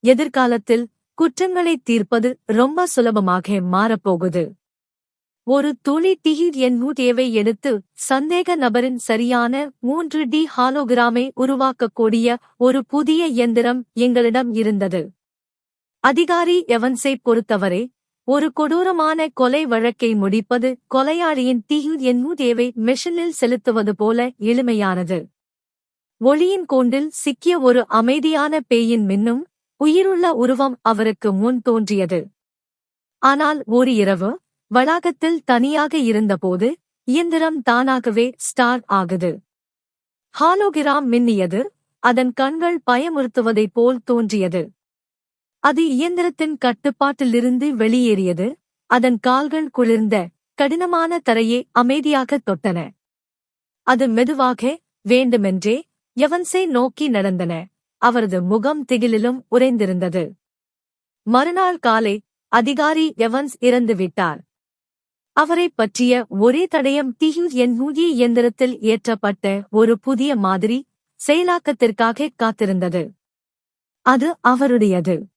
எதிர்காலத்தில் குற்றங்களைத் தீர்ப்பது ரொம்ப சுலபமாக மாறப்போகுது. ஒரு துளி TNUDவை எடுத்து சந்தேக நபரின் சரியான 3D ஹாலோகிராமை உருவாக்கக்கூடிய ஒரு புதிய இயந்திரம் எங்களிடம் இருந்தது. அதிகாரி எவன்ஸை பொறுத்தவரை ஒரு கொடூரமான கொலை வழக்கை முடிப்பது கொலையாளியின் TNUDவை மெஷினில் செலுத்துவது போல எளிமையானது. ஒளியின் கூண்டில் சிக்கிய ஒரு அமைதியான பேயின் மின்னும் உயிருள்ள உருவம் அவருக்கு முன் தோன்றியது. ஆனால் ஒரு இரவு வளாகத்தில் தனியாக இருந்தபோது இயந்திரம் தானாகவே ஸ்டார்ட் ஆகுது. ஹாலோகிராம் மின்னியது. அதன் கண்கள் பயமுறுத்துவதைப் போல் தோன்றியது. அது இயந்திரத்தின் கட்டுப்பாட்டிலிருந்து வெளியேறியது. அதன் கால்கள் குளிர்ந்த கடினமான தரையை அமைதியாக தொட்டன. அது மெதுவாக வேண்டுமென்றே எவன்ஸை நோக்கி நடந்தன. அவரது முகம் திகிலிலும் உறைந்திருந்தது. மறுநாள் காலை அதிகாரி எவன்ஸ் இறந்துவிட்டார். அவரைப் பற்றிய ஒரே தடயம் TNUD இயந்திரத்தில் ஏற்றப்பட்ட ஒரு புதிய மாதிரி செயலாக்கத்திற்காக காத்திருந்தது. அது அவருடையது.